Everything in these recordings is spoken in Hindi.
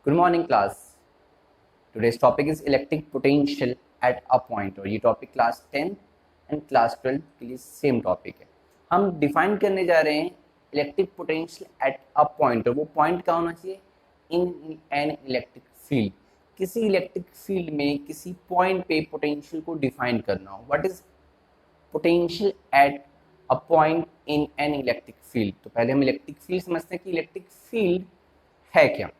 Good morning class. Today's topic is electric potential at a point. और ये टॉपिक क्लास 10 एंड क्लास 12 के लिए सेम टॉपिक है। हम डिफाइन करने जा रहे हैं electric potential at a point. और वो पॉइंट क्या होना चाहिए? इन एन इलेक्ट्रिक फील्ड। किसी इलेक्ट्रिक फील्ड में किसी पॉइंट पे पोटेंशियल को डिफाइन करना हो। What is potential at a point in an electric field? तो पहले हम इलेक्ट्रिक फील्ड समझते हैं कि इलेक्ट्रिक फील्ड है क्या।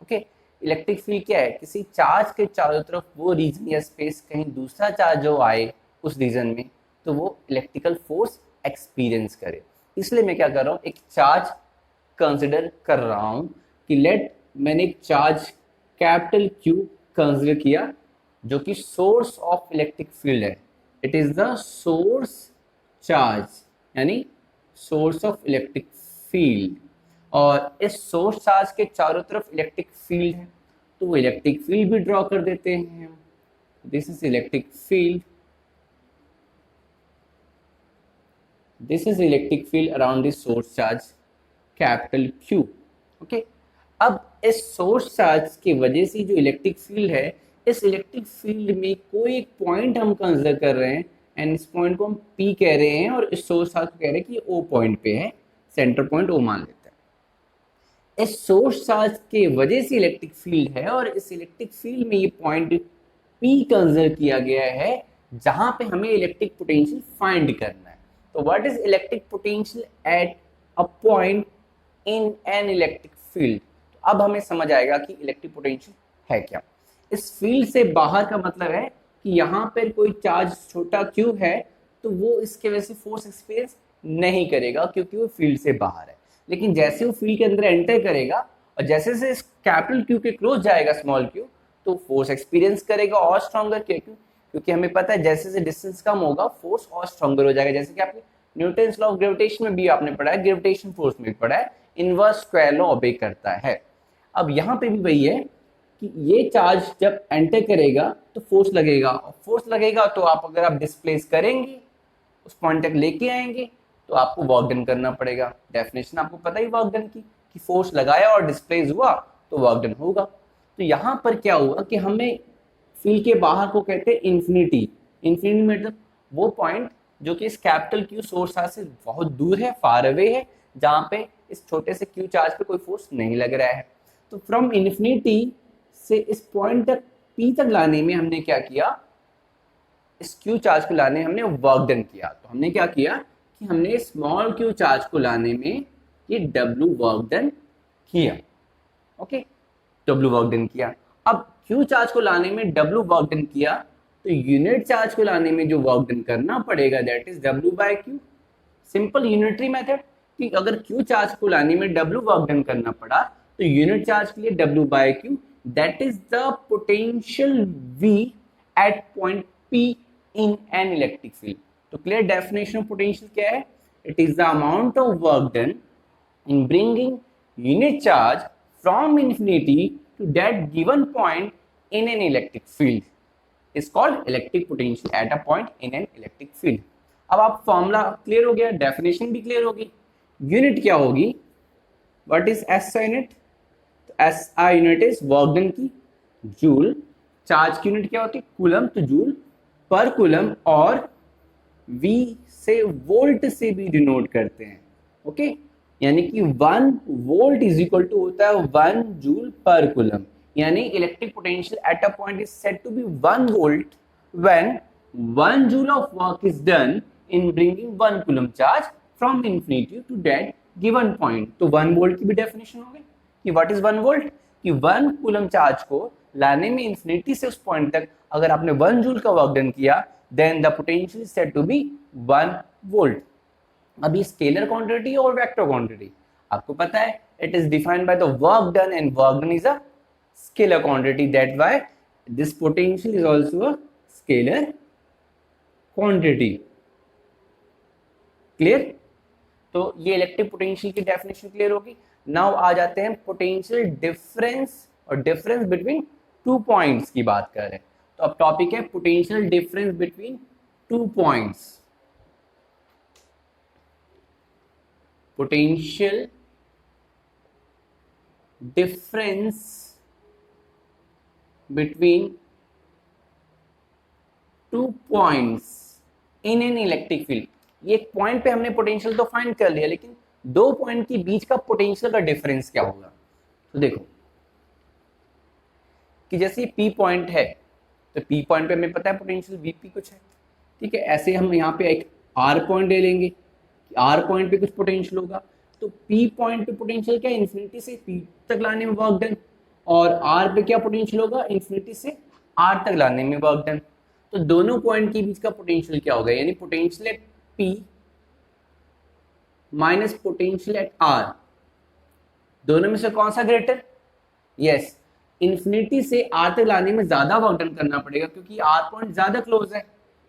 ओके, इलेक्ट्रिक फील्ड क्या है? किसी चार्ज के चारों तरफ वो रीजन या स्पेस, कहीं दूसरा चार्ज जो आए उस रीजन में, तो वो इलेक्ट्रिकल फोर्स एक्सपीरियंस करे। इसलिए मैं क्या कर रहा हूँ, एक चार्ज कंसिडर कर रहा हूँ कि मैंने एक चार्ज कैपिटल क्यू कंसिडर किया जो कि सोर्स ऑफ इलेक्ट्रिक फील्ड है। It is the source charge, यानी सोर्स ऑफ इलेक्ट्रिक फील्ड। और इस सोर्स चार्ज के चारों तरफ इलेक्ट्रिक फील्ड है, तो वो इलेक्ट्रिक फील्ड भी ड्रॉ कर देते हैं हम। This is electric field, this is electric field around this source charge capital Q. Okay, अब इस सोर्स चार्ज की वजह से जो इलेक्ट्रिक फील्ड है, इस इलेक्ट्रिक फील्ड में कोई एक पॉइंट हम कंसिडर कर रहे हैं एंड इस पॉइंट को हम पी कह रहे हैं और इस सोर्स चार्ज को कह रहे हैं कि ओ पॉइंट पे है, सेंटर पॉइंट ओ मान लेते हैं। इस सोर्स चार्ज के वजह से इलेक्ट्रिक फील्ड है और इस इलेक्ट्रिक फील्ड में ये पॉइंट पी कंसिडर किया गया है जहां पे हमें इलेक्ट्रिक पोटेंशियल फाइंड करना है। तो what is electric potential at a point in an electric field? तो अब हमें समझ आएगा कि इलेक्ट्रिक पोटेंशियल है क्या। इस फील्ड से बाहर का मतलब है कि यहाँ पर कोई चार्ज छोटा क्यू है तो वो इसके वजह से फोर्स एक्सपीरियंस नहीं करेगा क्योंकि वो फील्ड से बाहर है। लेकिन जैसे वो फील्ड के अंदर एंटर करेगा और जैसे से इस कैपिटल क्यू के क्लोज जाएगा स्मॉल क्यू, तो फोर्स एक्सपीरियंस करेगा और स्ट्रॉन्गर। क्योंकि हमें पता है जैसे से डिस्टेंस कम होगा फोर्स और स्ट्रॉन्गर हो जाएगा। जैसे कि आपने न्यूटन्स लॉ ऑफ ग्रेविटेशन में भी आपने पढ़ा है, ग्रेविटेशन फोर्स में भी पढ़ा है, इनवर्स स्क्वायर लॉ ओबे करता है। अब यहाँ पे भी वही है कि ये चार्ज जब एंटर करेगा तो फोर्स लगेगा, और फोर्स लगेगा तो आप अगर आप डिस्प्लेस करेंगे, उस पॉइंट तक लेके आएंगे, तो आपको वर्क डन करना पड़ेगा। डेफिनेशन आपको पता ही वर्क डन की, कि फोर्स लगाया और डिस्प्लेस हुआ तो वर्क डन होगा। तो यहाँ पर क्या हुआ कि हमें फील्ड के बाहर को कहते हैं इन्फिनिटी। इन्फिनिटी मतलब वो पॉइंट जो कि इस कैपिटल क्यू सोर्स से बहुत दूर है, फार अवे है, जहाँ पे इस छोटे से क्यू चार्ज पे कोई फोर्स नहीं लग रहा है। तो फ्रॉम इन्फिनिटी से इस पॉइंट तक पी तक लाने में हमने क्या किया, इस क्यू चार्ज को लाने हमने वर्क डन किया। तो हमने क्या किया कि हमने स्मॉल क्यू चार्ज को लाने में ये डब्ल्यू वर्क डन किया। ओके, डब्ल्यू वर्क डन किया। अब क्यू चार्ज को लाने में डब्ल्यू वर्क डन किया, तो यूनिट चार्ज को लाने में जो वर्क डन करना पड़ेगा that is W by Q. Simple unitary method कि अगर क्यू चार्ज को लाने में डब्ल्यू वर्क डन करना पड़ा तो यूनिट चार्ज के लिए W by Q, that is the potential V at point P in an electric field. तो क्लियर डेफिनेशन ऑफ पोटेंशियल क्या है? It is the amount of work done in bringing unit charge from infinity to that given point in an electric field is called electric potential at a point in an electric field। अब आप फॉर्मूला क्लियर हो गया, डेफिनेशन भी क्लियर होगी। यूनिट क्या होगी? What is S unit? S I unit is work done की जूल। चार्ज की यूनिट क्या होती है? कूलम। तो जूल पर कूलम, और वी से वोल्ट से भी डिनोट करते हैं। ओके, यानी कि 1 वोल्ट इज इक्वल टू होता है 1 जूल पर कूलम। यानी electric potential at a point is said to be 1 volt when 1 joule of work is done in bringing 1 coulomb charge from infinity to that given point. तो 1 वोल्ट की भी डेफिनेशन हो गई कि व्हाट इज 1 वोल्ट, कि 1 कूलम चार्ज को लाने में इंफिनिटी से उस पॉइंट तक अगर आपने 1 जूल का वर्क डन किया, then the potential is said to be 1 volt. अभी स्केलर क्वांटिटी और वेक्टर क्वांटिटी आपको पता है, it is defined by the work done and work done is a scalar quantity, that why this potential is also a scalar quantity. Clear? तो ये इलेक्ट्रिक पोटेंशियल की डेफिनेशन क्लियर होगी। नाउ आ जाते हैं पोटेंशियल डिफरेंस और डिफरेंस बिटवीन टू पॉइंट्स की बात कर रहे हैं। तो अब टॉपिक है potential difference between two points. Potential difference between two points in an electric field. ये एक पॉइंट पे हमने पोटेंशियल तो फाइंड कर लिया, लेकिन दो पॉइंट के बीच का पोटेंशियल का डिफरेंस क्या होगा। तो देखो कि जैसे पी पॉइंट है, तो पी पॉइंट पे हमें पता है पोटेंशियल वीपी कुछ है, ठीक है। ऐसे हम यहाँ पे एक आर पॉइंट ले लेंगे, आर पॉइंट पे कुछ पोटेंशियल होगा, तो पी पॉइंट पे पोटेंशियल क्या, इन्फिनिटी से पी तक लाने में वर्क डन, और आर पे क्या पोटेंशियल होगा, इन्फिनिटी से आर तक लाने में वर्क डन। तो दोनों पॉइंट के बीच का पोटेंशियल क्या होगा, यानी potential at P minus potential at R, दोनों में से कौन सा ग्रेटर। यस, इन्फिनिटी से आर तक लाने में ज्यादा वर्क डन करना पड़ेगा, क्योंकि आर पॉइंट ज्यादा क्लोज है,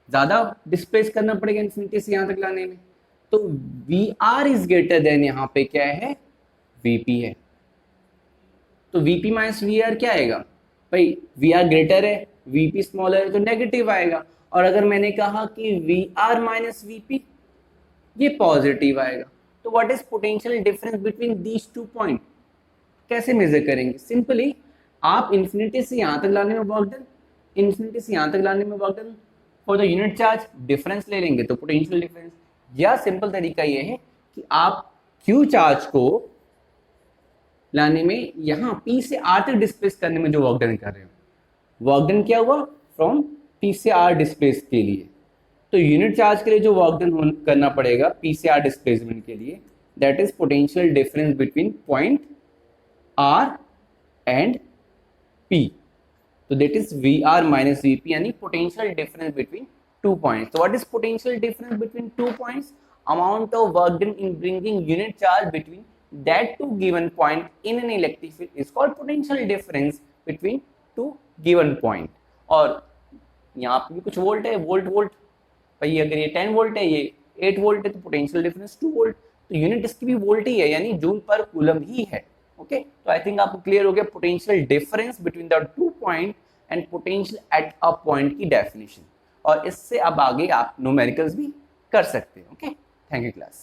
ज्यादा डिस्प्लेस करना पड़ेगा इन्फिनिटी से यहां तक लाने में। तो V R is greater than, यहाँ पे क्या है, वीपी है। तो वीपी माइनस वी आर क्या आएगा भाई, वी आर ग्रेटर है, वीपी स्मॉलर है, तो नेगेटिव आएगा। और अगर मैंने कहा कि वी आर माइनस वीपी, ये पॉजिटिव आएगा। तो what is potential difference between these two point, कैसे मेजर करेंगे, सिंपली आप इन्फिनिटी से यहां तक लाने में वर्क डन, इन्फिनिटी से यहां तक लाने में work done, for the unit charge difference ले लेंगे तो पोटेंशियल डिफरेंस। या सिंपल तरीका ये है कि आप क्यू चार्ज को लाने में यहाँ P से R तक डिस्प्लेस करने में जो वर्क डन कर रहे हो, वर्क डन क्या हुआ, फ्रॉम P से R डिस्प्लेस के लिए। तो यूनिट चार्ज के लिए जो वर्क डन करना पड़ेगा P से R डिस्प्लेसमेंट के लिए, that is potential difference between point R and P। तो that is VR minus VP, यानी potential difference between two points. तो what is potential difference between two points, amount of work done in bringing unit charge between that two given point in an electric field is called potential difference between two given point। और यहाँ पे भी कुछ वोल्ट है, वोल्ट वोल्ट भाई, अगर ये 10 वोल्ट है, ये 8 वोल्ट है, तो पोटेंशियल डिफरेंस 2 वोल्ट, तो यूनिट इसकी भी वोल्ट ही है, यानी जूल पर कूलम ही है। ओके, तो आई थिंक आपको क्लियर हो गया potential difference between the two point and potential at a point की डेफिनेशन। और इससे अब आगे आप न्यूमेरिकल्स भी कर सकते हैं। Okay, thank you class.